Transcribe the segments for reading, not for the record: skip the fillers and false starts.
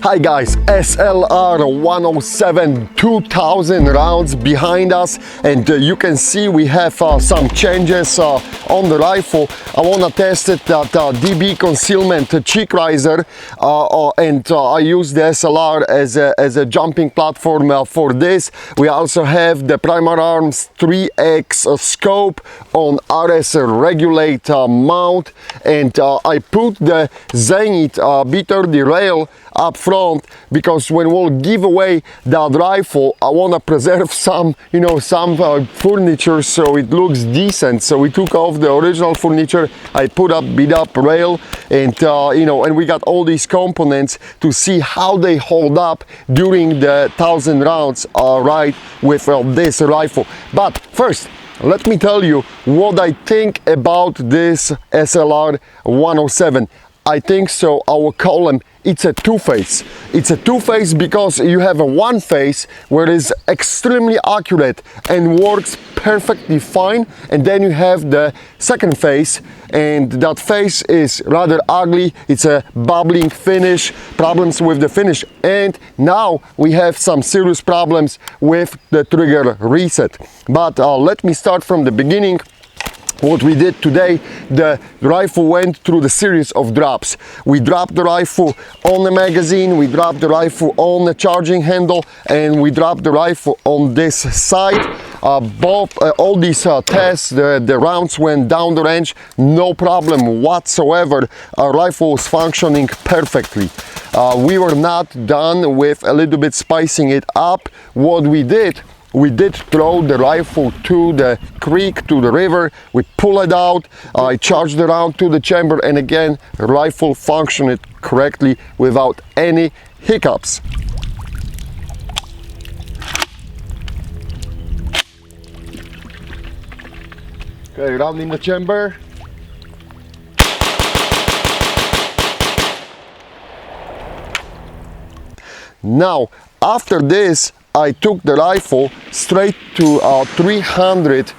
Hi guys, SLR107 2000 rounds behind us, and you can see we have some changes on the rifle. I want to test it at DB concealment cheek riser, and I use the SLR as a jumping platform for this. We also have the Primar Arms 3X scope on RS regulate mount, and I put the Zenith B30 rail up front because when we'll give away that rifle, I want to preserve some furniture so it looks decent. So we took off the original furniture, I put up beat up rail, and and we got all these components to see how they hold up during the 1000 rounds right with this rifle. But first, let me tell you what I think about this SLR 107. I think so, I will call them, it's a two-phase. It's a two-phase because you have a one phase where it is extremely accurate and works perfectly fine, and then you have the second phase, and that phase is rather ugly. It's a bubbling finish, problems with the finish, and now we have some serious problems with the trigger reset. But let me start from the beginning. What we did today, the rifle went through the series of drops. We dropped the rifle on the magazine, we dropped the rifle on the charging handle, and we dropped the rifle on this side. All these tests, the rounds went down the range, no problem whatsoever. Our rifle was functioning perfectly. We were not done with a little bit spicing it up. What we did throw the rifle to the creek, to the river. We pull it out, I charged the round to the chamber, and again, the rifle functioned correctly without any hiccups. Okay, round in the chamber. Now, after this, I took the rifle straight to 300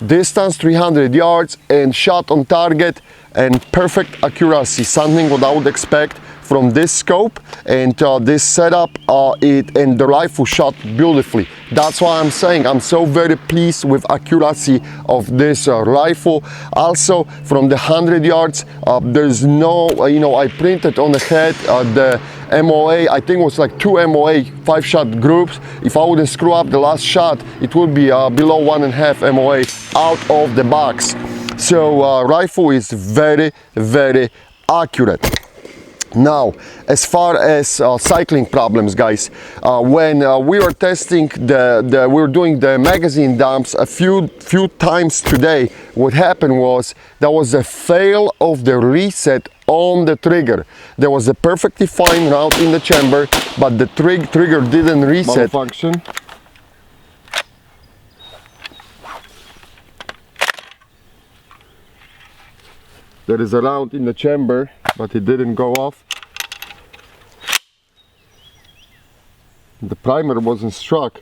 distance, 300 yards, and shot on target, and perfect accuracy, something what I would expect from this scope and this setup, and the rifle shot beautifully. That's why I'm saying I'm so very pleased with accuracy of this rifle. Also, from the 100 yards, there's no, I printed on the head the MOA, I think it was like 2 MOA 5-shot groups. If I wouldn't screw up the last shot, it would be below 1.5 MOA out of the box. So rifle is very, very accurate. Now, as far as cycling problems, guys, when we were testing we were doing the magazine dumps a few times today, what happened was there was a fail of the reset on the trigger. There was a perfectly fine round in the chamber, but the trigger didn't reset. Malfunction. There is a round in the chamber, but it didn't go off. The primer wasn't struck,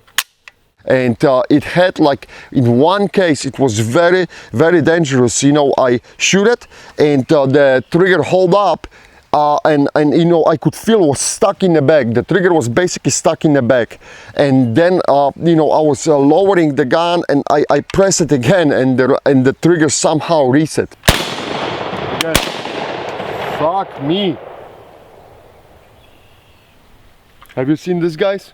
and it had, like, in one case it was very, very dangerous. I shoot it, and the trigger hold up, and I could feel it was stuck in the bag. The trigger was basically stuck in the bag, and then I was lowering the gun, and I press it again, and the trigger somehow reset. Again. Fuck me. Have you seen this, guys?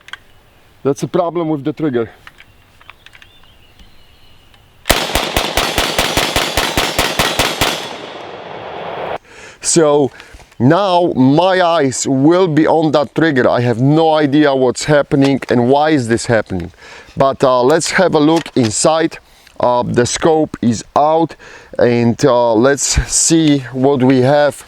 That's a problem with the trigger. So now my eyes will be on that trigger. I have no idea what's happening and why is this happening. But let's have a look inside. The scope is out, and let's see what we have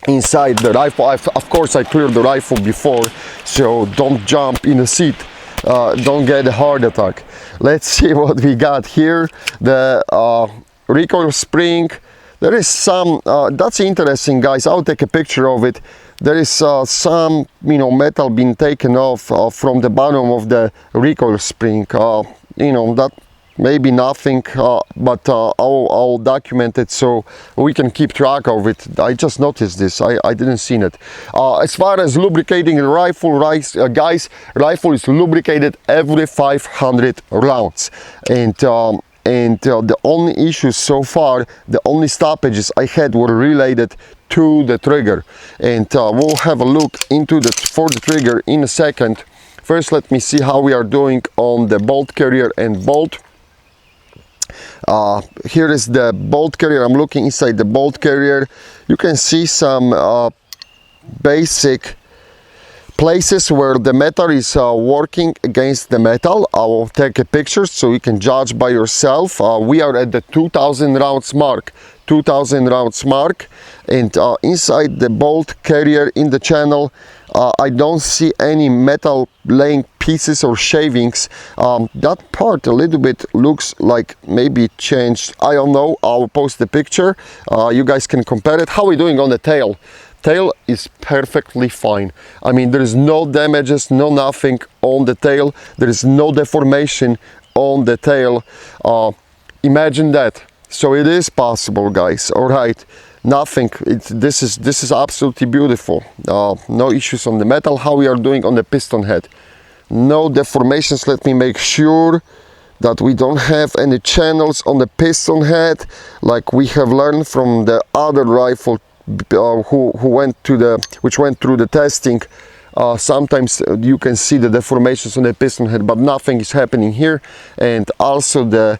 inside the rifle. Of course, I cleared the rifle before, so don't jump in the seat, don't get a heart attack. Let's see what we got here. The recoil spring, there is some, that's interesting, guys. I'll take a picture of it. There is some metal being taken off from the bottom of the recoil spring. That maybe nothing, but I'll document it so we can keep track of it. I just noticed this. I didn't see it. As far as lubricating the rifle, guys, rifle is lubricated every 500 rounds, and the only issues so far, the only stoppages I had were related to the trigger, and we'll have a look into for the trigger in a second. First, let me see how we are doing on the bolt carrier and bolt. Here is the bolt carrier. I'm looking inside the bolt carrier. You can see some basic places where the metal is working against the metal. I will take a picture so you can judge by yourself. We are at the 2000 rounds mark. 2000 rounds mark, and inside the bolt carrier in the channel, I don't see any metal laying pieces or shavings. That part a little bit looks like maybe changed. I don't know. I'll post the picture. You guys can compare it. How are we doing on the tail? Tail is perfectly fine. I mean, there is no damages, no nothing on the tail. There is no deformation on the tail. Imagine that. So it is possible, guys. All right, nothing. This is absolutely beautiful. No issues on the metal. How we are doing on the piston head? No deformations. Let me make sure that we don't have any channels on the piston head, like we have learned from the other rifle which went through the testing. Sometimes you can see the deformations on the piston head, but nothing is happening here. And also the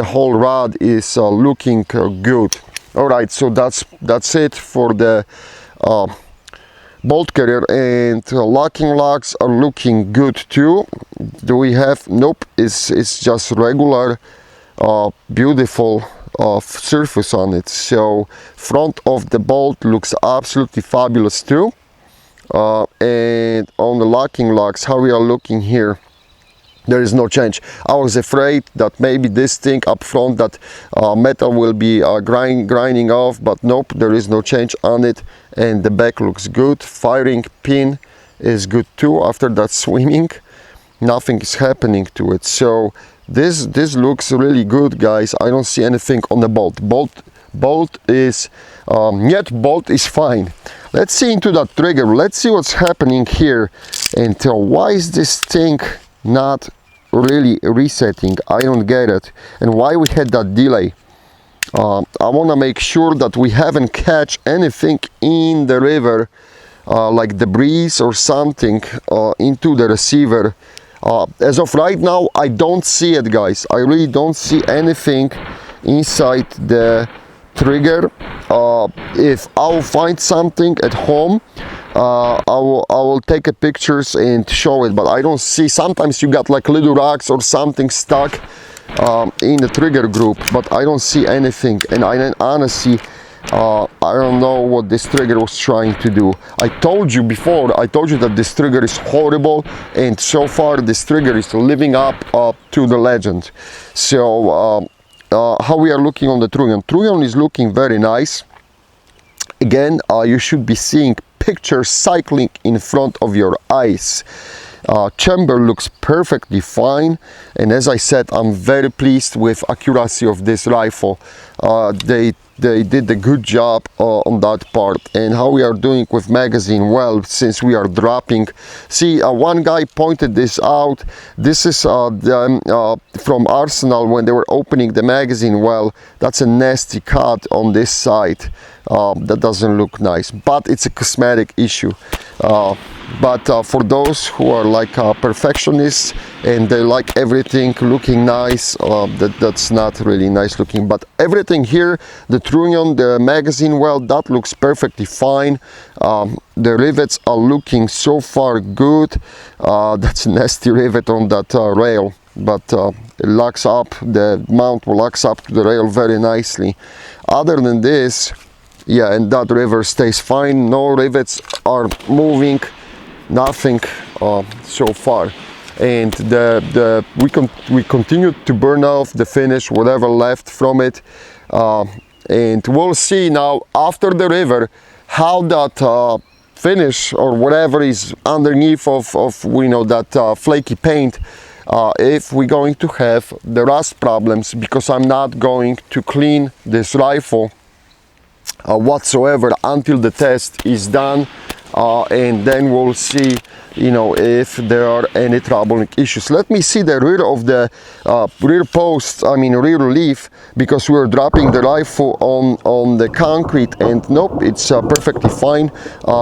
whole rod is looking good. All right, so that's it for the bolt carrier, and locking lugs are looking good too. Do we have? Nope, it's just regular beautiful surface on it. So front of the bolt looks absolutely fabulous too. And on the locking lugs, how we are looking here, there is no change. I was afraid that maybe this thing up front, that metal will be grinding off, but nope, there is no change on it. And the back looks good. Firing pin is good too. After that swimming, nothing is happening to it. So this looks really good, guys. I don't see anything on the bolt. Bolt is bolt is fine. Let's see into that trigger. Let's see what's happening here. And why is this thing not really resetting? I don't get it. And why we had that delay? I want to make sure that we haven't catch anything in the river, like debris or something into the receiver. As of right now, I don't see it, guys. I really don't see anything inside the trigger. If I'll find something at home, I will take a pictures and show it, but I don't see. Sometimes you got like little rocks or something stuck in the trigger group, but I don't see anything. And honestly, I don't know what this trigger was trying to do. I told you before, I told you that this trigger is horrible, and so far this trigger is living up to the legend. So how we are looking on the Trunnion? Trunnion is looking very nice. Again, you should be seeing pictures cycling in front of your eyes. Chamber looks perfectly fine, and as I said, I'm very pleased with accuracy of this rifle. They did a good job on that part. And how we are doing with magazine well, since we are dropping. See, one guy pointed this out. This is from Arsenal when they were opening the magazine well. That's a nasty cut on this side. That doesn't look nice, but it's a cosmetic issue. But for those who are like perfectionists and they like everything looking nice, that's not really nice looking. But everything here, the Trunnion, the magazine well, that looks perfectly fine. The rivets are looking so far good. That's a nasty rivet on that rail, but it locks up, the mount locks up to the rail very nicely. Other than this, yeah, and that river stays fine. No rivets are moving, nothing so far. And we continue to burn off the finish, whatever left from it. And we'll see now after the river how that finish or whatever is underneath of that flaky paint if we're going to have the rust problems, because I'm not going to clean this rifle whatsoever until the test is done, and then we'll see, you know, if there are any troubling issues. Let me see the rear of the rear post, I mean rear leaf, because we're dropping the rifle on the concrete, and nope, it's perfectly fine.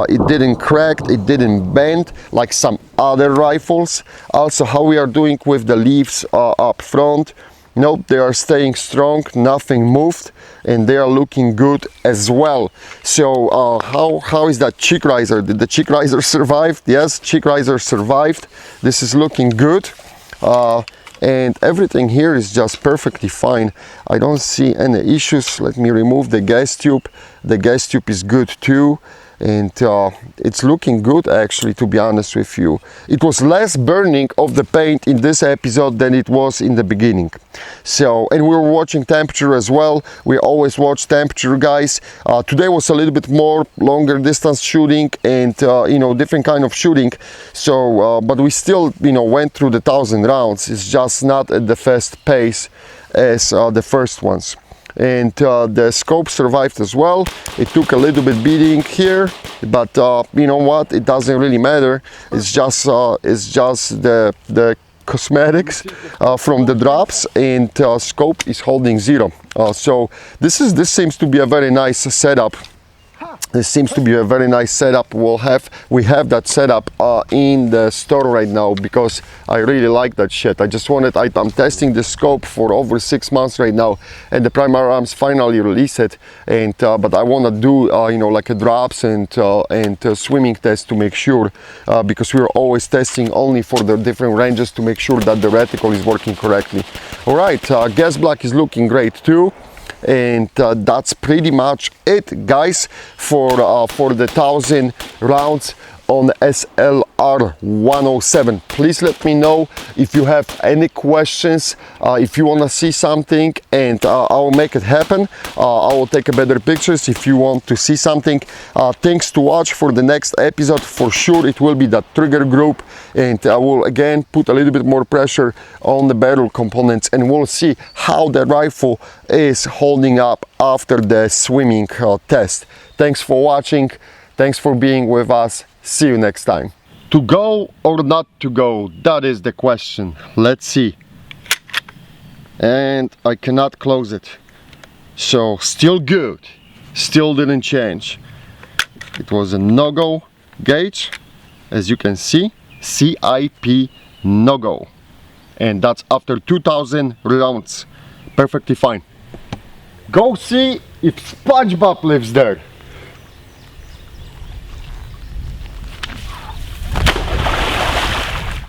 It didn't crack, it didn't bend like some other rifles. Also, how we are doing with the leaves up front, nope, they are staying strong, nothing moved, and they are looking good as well. So how is that cheek riser? Did the cheek riser survive? Yes, cheek riser survived. This is looking good, and everything here is just perfectly fine. I don't see any issues. Let me remove the gas tube. The gas tube is good too, and it's looking good, actually, to be honest with you. It was less burning of the paint in this episode than it was in the beginning. So, and we were watching temperature as well. We always watch temperature, guys. Today was a little bit more longer distance shooting, and you know, different kind of shooting. So but we still, you know, went through the 1,000 rounds. It's just not at the fast pace as the first ones. And the scope survived as well. It took a little bit beating here, but you know what, it doesn't really matter. It's just the cosmetics from the drops, and scope is holding 0. So this seems to be a very nice setup. This seems to be a very nice setup. We have that setup in the store right now, because I really like that shit. I'm testing the scope for over 6 months right now, and the Primary Arms finally released it. And but I want to do you know, like a drops and swimming test to make sure, because we're always testing only for the different ranges to make sure that the reticle is working correctly. All right, gas block is looking great too. And that's pretty much it, guys, for the 1,000 rounds on SLR107. Please let me know if you have any questions, if you want to see something, and I'll make it happen. I will take a better pictures if you want to see something. Things to watch for the next episode. For sure it will be that trigger group, and I will again put a little bit more pressure on the barrel components, and we'll see how the rifle is holding up after the swimming test. Thanks for watching. Thanks for being with us. See you next time. To go or not to go? That is the question. Let's see. And I cannot close it. So still good. Still didn't change. It was a no-go gauge. As you can see, CIP no-go. And that's after 2,000 rounds. Perfectly fine. Go see if SpongeBob lives there.